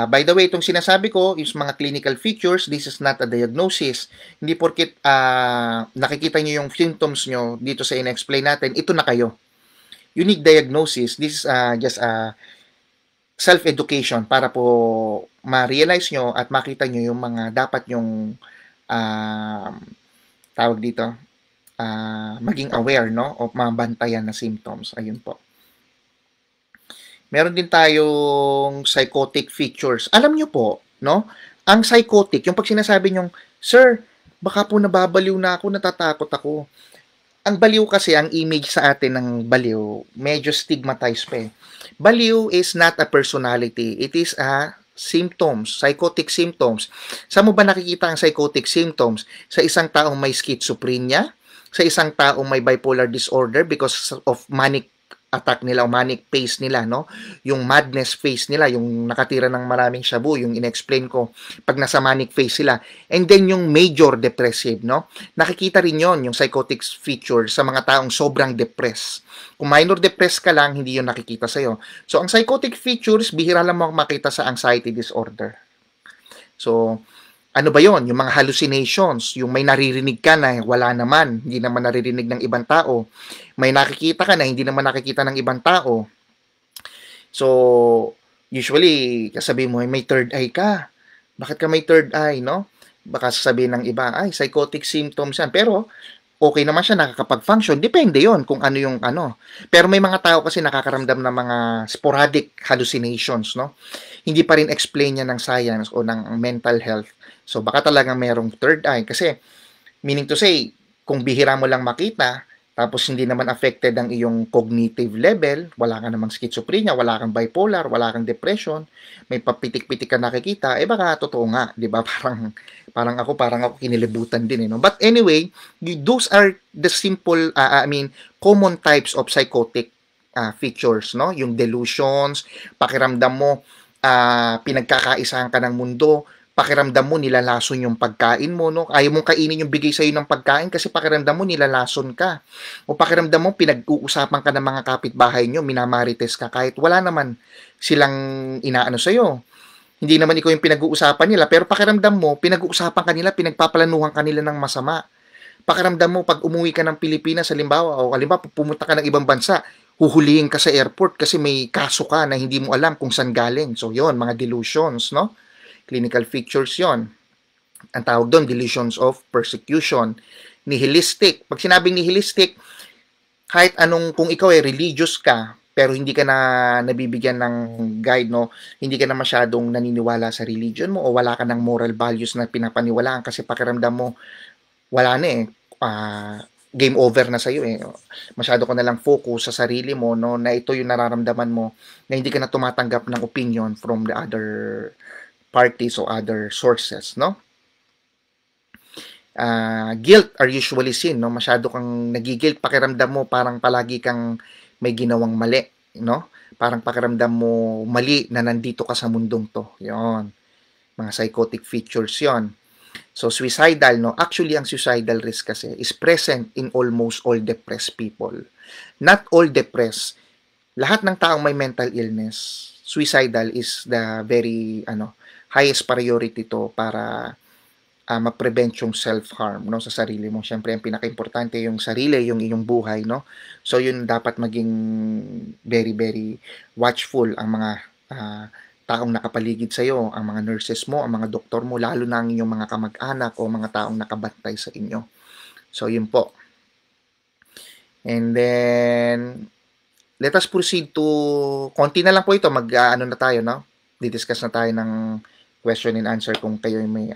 By the way, itong sinasabi ko is mga clinical features. This is not a diagnosis. Hindi porket nakikita nyo yung symptoms nyo dito sa in-explain natin, ito na kayo. Unique diagnosis. This is just self-education para po ma-realize nyo at makita nyo yung mga dapat yung tawag dito, maging aware, no? O mabantayan na symptoms. Ayun po. Meron din tayong psychotic features. Alam nyo po, no? Ang psychotic, yung pag sinasabi nyong, sir, baka po nababaliw na ako, natatakot ako. Ang baliw kasi, ang image sa atin ng baliw, medyo stigmatized pa eh. Baliw is not a personality. It is a symptoms, psychotic symptoms. Saan mo ba nakikita ang psychotic symptoms? Sa isang taong may schizophrenia, sa isang taong may bipolar disorder because of manic attack nila o manic phase nila, no? Yung madness phase nila, yung nakatira ng maraming shabu, yung in-explain ko, pag nasa manic phase sila. And then yung major depressive, no? Nakikita rin yon yung psychotic feature sa mga taong sobrang depressed. Kung minor depressed ka lang, hindi yun nakikita sa'yo. So, ang psychotic features, bihira lang mo makita sa anxiety disorder. So, ano ba yon? Yung mga hallucinations, yung may naririnig ka na wala naman, hindi naman naririnig ng ibang tao. May nakikita ka na hindi naman nakikita ng ibang tao. So, usually, sasabihin mo, may third eye ka. Bakit ka may third eye, no? Baka sasabihin ng iba, ay, psychotic symptoms yan. Pero, okay naman siya, nakakapag-function. Depende yon kung ano yung ano. Pero may mga tao kasi nakakaramdam ng mga sporadic hallucinations, no? Hindi pa rin explain yan ng science o ng mental health. So, baka talagang merong third eye. Kasi, meaning to say, kung bihira mo lang makita, tapos hindi naman affected ang iyong cognitive level, wala ka namang schizophrenia, wala kang bipolar, wala kang depression, may papitik-pitik ka nakikita, baka totoo nga, 'di ba? Parang ako kinilibutan din, no? But anyway, those are the simple, common types of psychotic features, no? Yung delusions, pakiramdam mo, pinagkakaisahan ka ng mundo, pakiramdam mo nilalason yung pagkain mo, no? Ayaw mong kainin yung bigay sa'yo ng pagkain kasi pakiramdam mo nilalason ka. O pakiramdam mo pinag-uusapan ka ng mga kapitbahay nyo, minamarites ka kahit wala naman silang inaano sa'yo. Hindi naman ikaw yung pinag-uusapan nila, pero pakiramdam mo, pinag-uusapan ka nila, pinagpapalanuhan ka nila ng masama. Pakiramdam mo, pag umuwi ka ng Pilipinas, halimbawa, o halimbawa, pumunta ka ng ibang bansa, huhulihin ka sa airport kasi may kaso ka na hindi mo alam kung saan galing. So, yon mga delusions, no? Clinical features yon. Ang tawag doon, delusions of persecution. Nihilistic. Pag sinabing nihilistic, kahit anong, kung ikaw ay religious ka, pero hindi ka na nabibigyan ng guide, no? Hindi ka na masyadong naniniwala sa religion mo o wala ka ng moral values na pinapaniwalaan kasi pakiramdam mo, wala na game over na sa'yo Masyado ka na lang focus sa sarili mo, no? Na ito yung nararamdaman mo, na hindi ka na tumatanggap ng opinion from the other parties o other sources, no? Guilt are usually seen, no? Masyado kang nagigilt, pakiramdam mo parang palagi kang may ginawang mali, no? Parang pakiramdam mo mali na nandito ka sa mundong to. Yon. Mga psychotic features yon. So, suicidal, no? Actually, ang suicidal risk kasi is present in almost all depressed people. Not all depressed. Lahat ng taong may mental illness, suicidal is the very, highest priority to para ma-prevent yung self-harm, no, sa sarili mo. Siyempre, ang pinaka-importante yung sarili, yung iyong buhay, no? So, yun dapat maging very, very watchful ang mga taong nakapaligid sa iyo, ang mga nurses mo, ang mga doktor mo, lalo na ang inyong mga kamag-anak o mga taong nakabantay sa inyo. So, yun po. And then, let us proceed to, konti na lang po ito, na tayo, no? Didiscuss na tayo ng question and answer kung kayo may,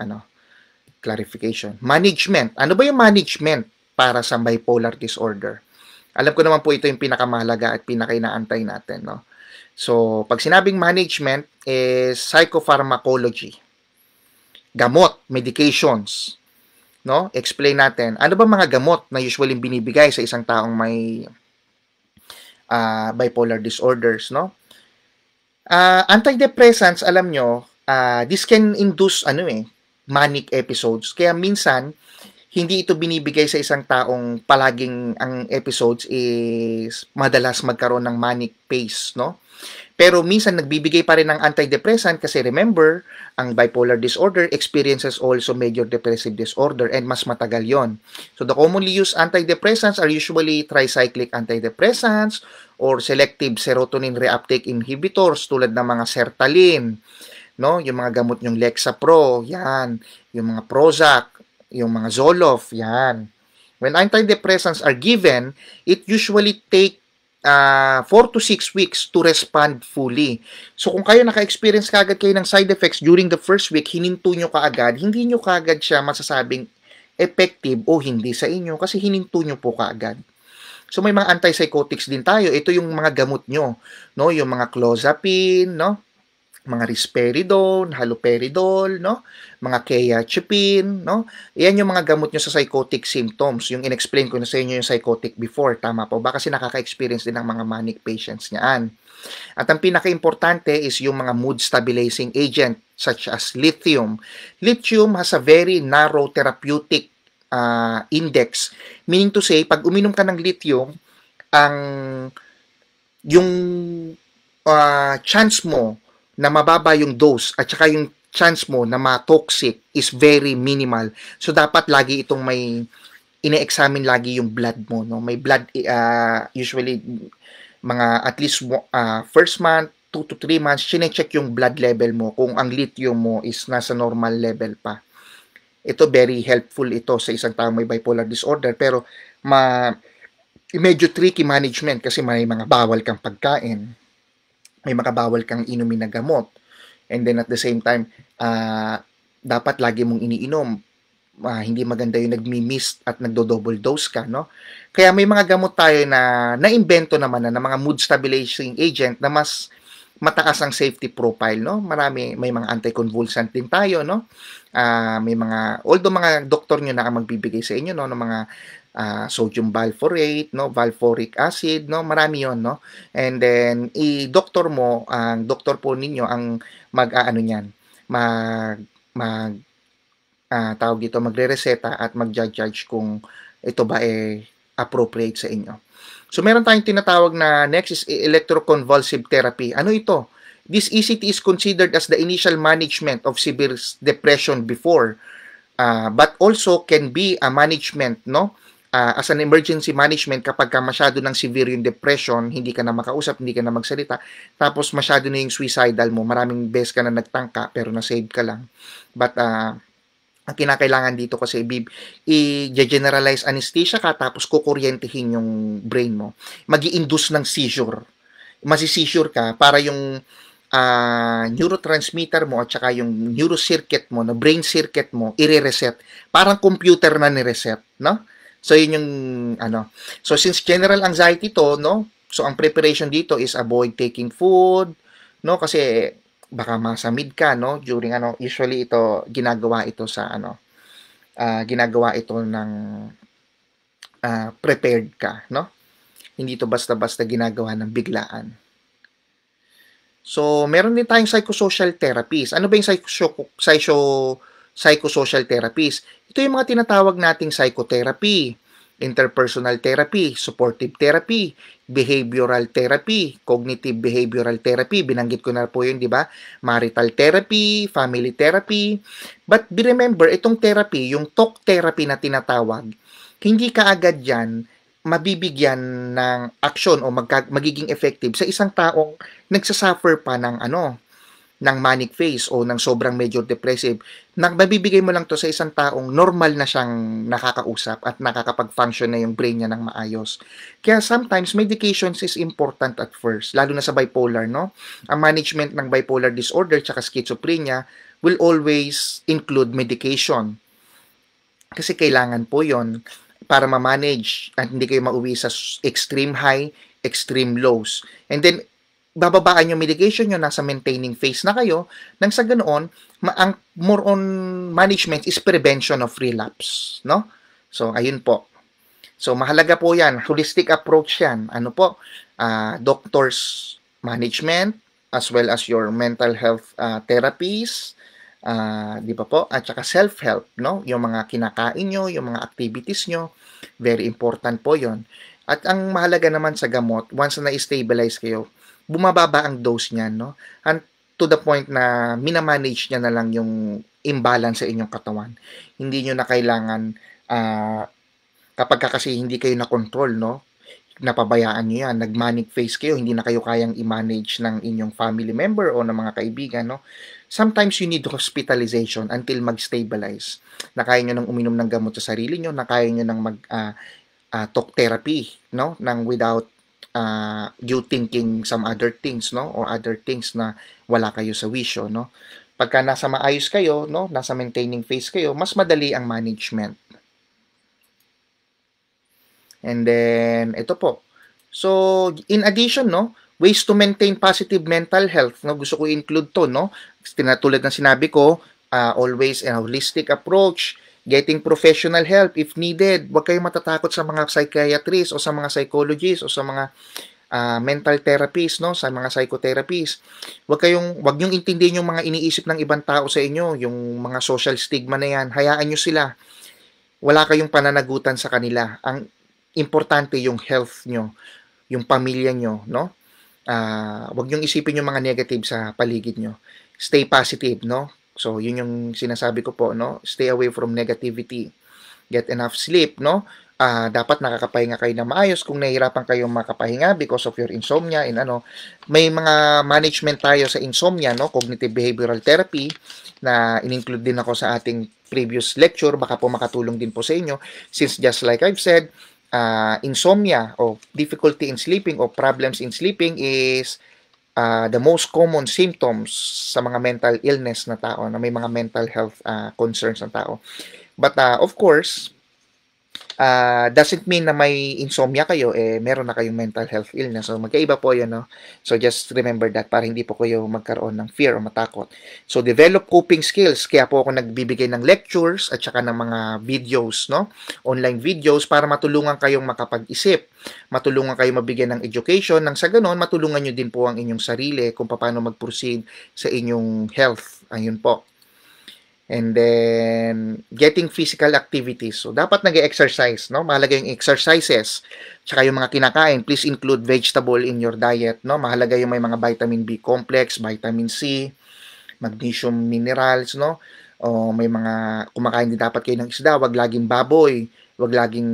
clarification. Management. Ano ba yung management para sa bipolar disorder? Alam ko naman po ito yung pinakamahalaga at pinaka-inaantay natin, no? So, pag sinabing management is psychopharmacology. Gamot, medications, no? Explain natin. Ano ba mga gamot na usually binibigay sa isang taong may bipolar disorders, no? Antidepressants, alam nyo, this can induce, manic episodes. Kaya minsan, hindi ito binibigay sa isang taong palaging ang episodes is madalas magkaroon ng manic phase, no? Pero minsan nagbibigay pa rin ng antidepressant kasi remember, ang bipolar disorder experiences also major depressive disorder and mas matagal yon. So the commonly used antidepressants are usually tricyclic antidepressants or selective serotonin reuptake inhibitors tulad ng mga Sertraline, no? Yung mga gamot yung Lexapro, yan. Yung mga Prozac, yung mga Zoloft, yan. When antidepressants are given, it usually take 4 to 6 weeks to respond fully. So kung kayo naka-experience kaagad kayo ng side effects during the first week, hininto nyo kaagad, hindi nyo kaagad siya masasabing effective o hindi sa inyo kasi hininto nyo po kaagad. So may mga antipsychotics din tayo. Ito yung mga gamot nyo, no? Yung mga clozapine, no? Mga risperidone, haloperidol, no? Mga quetiapine, no? Yan yung mga gamot nyo sa psychotic symptoms. Yung in-explain ko na sa inyo yung psychotic before, tama po ba? Kasi nakaka-experience din ng mga manic patients niyan. At ang pinaka-importante is yung mga mood stabilizing agent such as lithium. Lithium has a very narrow therapeutic index. Meaning to say, pag uminom ka ng lithium, yung chance mo na mababa yung dose at saka yung chance mo na ma-toxic is very minimal. So, dapat lagi itong may ine-examine lagi yung blood mo, no? May blood, usually, mga at least first month, 2 to 3 months, chine-check yung blood level mo kung ang lithium mo is nasa normal level pa. Ito, very helpful ito sa isang taong may bipolar disorder, pero medyo tricky management kasi may mga bawal kang pagkain, may mga bawal kang inumin na gamot. And then at the same time, dapat lagi mong iniinom hindi maganda yung nagmi-miss at nagdo-double dose ka, no? Kaya may mga gamot tayo na naimbento naman na mga mood stabilizing agent na mas mataas ang safety profile, no? May mga anticonvulsant din tayo, no? May mga, although mga doktor nyo na ang magbibigay sa inyo, no, ng mga sodium valproate, no, valproic acid, no, marami yon, no? And then, i-doktor mo, ang doktor po ninyo ang mag-aano niyan, mag tawag dito, magre-reseta at magja-judge kung ito ba appropriate sa inyo. So, meron tayong tinatawag na next is electroconvulsive therapy. Ano ito? This ECT is considered as the initial management of severe depression before, but also can be a management, no? As an emergency management kapag ka masyado ng severe yung depression, hindi ka na makausap, hindi ka na magsalita, tapos masyado na yung suicidal mo, maraming beses ka na nagtangka pero na-save ka lang. But ang kinakailangan dito kasi i-generalize anesthesia ka tapos kukuryentehin yung brain mo. Magi-induce ng seizure. Masi-seizure ka para yung neurotransmitter mo at saka yung neurocircuit mo, na brain circuit mo, i-reset. Parang computer na ni-reset, no? So, yun yung, So, since general anxiety to, no? So, ang preparation dito is avoid taking food, no? Kasi, baka masamid ka, no? During, usually ito, ginagawa ito sa, ginagawa ito ng prepared ka, no? Hindi to basta-basta ginagawa ng biglaan. So, meron din tayong psychosocial therapies. Ano ba yung psychosocial therapies? Ito yung mga tinatawag nating psychotherapy, interpersonal therapy, supportive therapy, behavioral therapy, cognitive behavioral therapy, binanggit ko na po yun, di ba? Marital therapy, family therapy. But remember, itong therapy, yung talk therapy na tinatawag, hindi ka agad yan mabibigyan ng action o magiging effective sa isang taong nagsasuffer pa ng ng manic phase o ng sobrang major depressive. Mabibigay mo lang to sa isang taong normal na siyang nakakausap at nakakapag-function na yung brain niya ng maayos. Kaya sometimes medications is important at first, lalo na sa bipolar, no? Ang management ng bipolar disorder tsaka schizophrenia will always include medication. Kasi kailangan po yon para ma-manage at hindi kayo mauwi sa extreme high, extreme lows. And then, bababaan yung medication nyo, nasa maintaining phase na kayo, nang sa ganoon, ang more on management is prevention of relapse, no? So, ayun po. So, mahalaga po yan. Holistic approach yan. Ano po? Doctor's management, as well as your mental health therapies, di ba po? At saka self-help, no? Yung mga kinakain nyo, yung mga activities nyo, very important po yon. At ang mahalaga naman sa gamot, once na na-stabilize kayo, bumababa ang dose niyan, no? And to the point na minamanage niya na lang yung imbalance sa inyong katawan. Hindi nyo na kailangan, kapag kasi hindi kayo na-control, no? Napabayaan nyo yan, nag-manic phase kayo, hindi na kayo kayang i-manage ng inyong family member o ng mga kaibigan, no? Sometimes you need hospitalization until mag-stabilize. Na kaya nyo nang uminom ng gamot sa sarili nyo, na kaya nyo nang talk therapy, no? Nang without you thinking some other things, no? Or other things na wala kayo sa wisyo, no? Pagka nasa maayos kayo, no? Nasa maintaining phase kayo, mas madali ang management. And then, ito po. So, in addition, no, ways to maintain positive mental health, no, gusto ko include to, no, tulad ng sinabi ko, always a holistic approach, getting professional help if needed. Huwag kayong matatakot sa mga psychiatrists o sa mga psychologists o sa mga mental therapists, no, sa mga psychotherapists. Huwag niyong intindihin yung mga iniisip ng ibang tao sa inyo, yung mga social stigma na yan. Hayaan niyo sila. Wala kayong pananagutan sa kanila. Ang importante yung health nyo, yung pamilya nyo, no? Huwag niyong isipin yung mga negative sa paligid nyo. Stay positive, no? So, yun yung sinasabi ko po, no? Stay away from negativity. Get enough sleep, no? Dapat nakakapahinga kayo na maayos kung nahihirapan kayong makapahinga because of your insomnia and may mga management tayo sa insomnia, no? Cognitive behavioral therapy na in-include din ako sa ating previous lecture, baka po makatulong din po sa inyo since just like I've said, insomnia o difficulty in sleeping o problems in sleeping is the most common symptoms sa mga mental illness na tao, na may mga mental health concerns na tao. But of course, doesn't mean na may insomnia kayo, meron na kayong mental health illness. So, magkaiba po yun, no? So, just remember that para hindi po kayo magkaroon ng fear o matakot. So, develop coping skills. Kaya po ako nagbibigay ng lectures at saka ng mga videos, no? Online videos para matulungan kayong makapag-isip. Matulungan kayong mabigyan ng education. Nang sa ganon, matulungan nyo din po ang inyong sarili kung paano mag-proceed sa inyong health. Ayun po. And then, getting physical activities. So, dapat nag-exercise, no? Mahalaga yung exercises. Tsaka yung mga kinakain, please include vegetable in your diet, no? Mahalaga yung may mga vitamin B complex, vitamin C, magnesium minerals, no? O may mga kumakain din dapat kayo ng isda, wag laging baboy, wag laging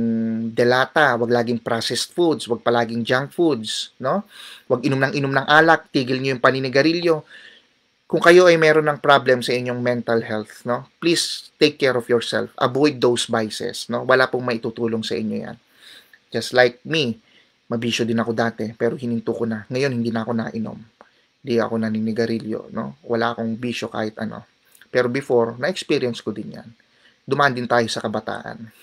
delata, wag laging processed foods, wag palaging junk foods, no? Wag inom ng alak, tigil niyo yung paninigarilyo. Kung kayo ay meron ng problem sa inyong mental health, no? Please take care of yourself. Avoid those vices, no? Wala pong maitutulong sa inyo 'yan. Just like me, mabisyo din ako dati, pero hininto ko na. Ngayon hindi na ako nainom. Hindi ako naninigarilyo, no? Wala akong bisyo kahit ano. Pero before, na-experience ko din 'yan. Dumaan din tayo sa kabataan.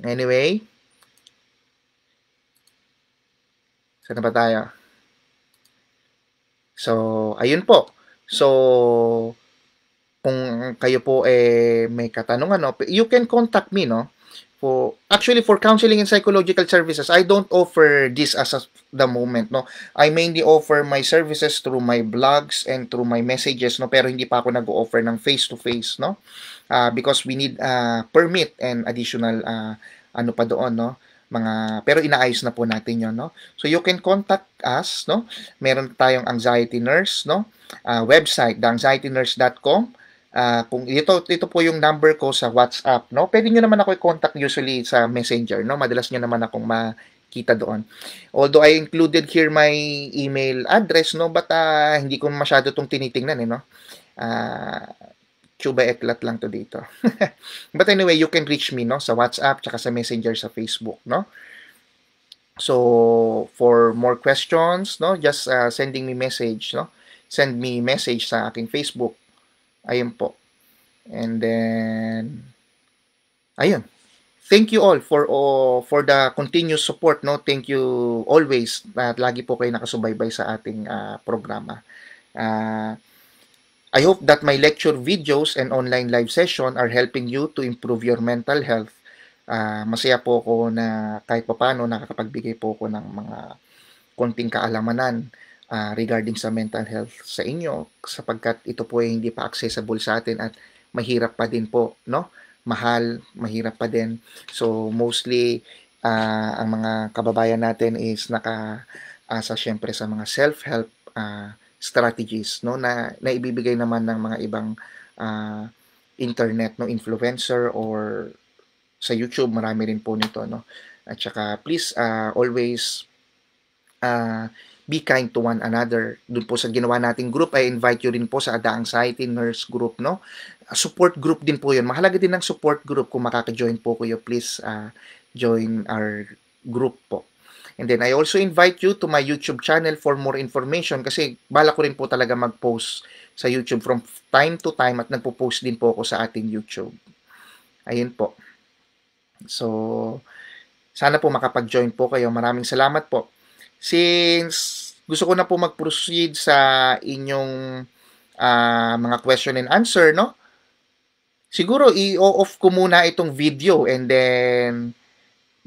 Anyway, saan na ba tayo? So, ayun po. So, kung kayo po may katanungan, no, you can contact me, no? Actually, for counseling and psychological services, I don't offer this as of the moment, no? I mainly offer my services through my blogs and through my messages, no? Pero hindi pa ako nag-offer ng face-to-face, no? Because we need permit and additional ano pa doon, no? Pero inaayos na po natin yon, no? So you can contact us, no? Meron tayong anxiety nurse, no? Website, theanxietynurse.com. Kung ito po yung number ko sa WhatsApp, no? Pwede niyo naman ako i-contact usually sa Messenger, no? Madalas niyo naman akong makita doon. Although I included here my email address, no? But hindi ko masyado tong tinitingnan, no? Chuba eklat lang to dito. But anyway, you can reach me, no, sa WhatsApp tsaka sa Messenger sa Facebook, no? So, for more questions, no, just sending me message, no? Send me message sa aking Facebook. Ayun po. And then ayun. Thank you all for the continuous support, no? Thank you always at lagi po kayo nakasubaybay sa ating programa. I hope that my lecture videos and online live session are helping you to improve your mental health. Masaya po ako na kahit papaano nakakapagbigay po ako ng mga konting kaalamanan regarding sa mental health sa inyo, sapagkat ito po ay hindi pa accessible sa atin at mahirap pa din po, no? Mahal, mahirap pa din. So mostly ang mga kababayan natin is nakaasa syempre sa mga self-help strategies, no, na ibibigay naman ng mga ibang internet, no, influencer, or sa YouTube marami rin po nito, no. At saka please always be kind to one another. Doon po sa ginawa nating group, I invite you rin po sa The Anxiety Nurse Group, no. Support group din po 'yun. Mahalaga din ng support group. Kung makaka-join po kayo, please join our group po. And then I also invite you to my YouTube channel for more information, kasi bala ko rin po talaga mag-post sa YouTube from time to time at nagpo-post din po ako sa ating YouTube. Ayun po. So, sana po makapag-join po kayo. Maraming salamat po. Since gusto ko na po mag-proceed sa inyong mga question and answer, no? Siguro i-off ko muna itong video and then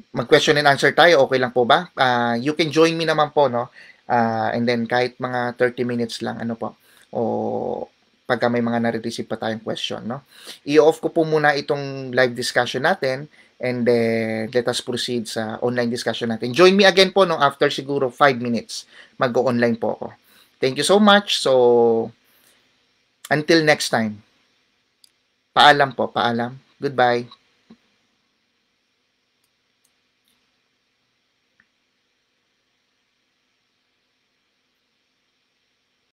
mag-question and answer tayo, okay lang po ba? You can join me naman po, no? And then kahit mga 30 minutes lang, ano po, o pagka may mga nare-receive pa tayong question, no? I-off ko po muna itong live discussion natin and then let us proceed sa online discussion natin. Join me again po, no? After siguro 5 minutes, mag-go-online po ako. Thank you so much. So, until next time. Paalam po, paalam. Goodbye.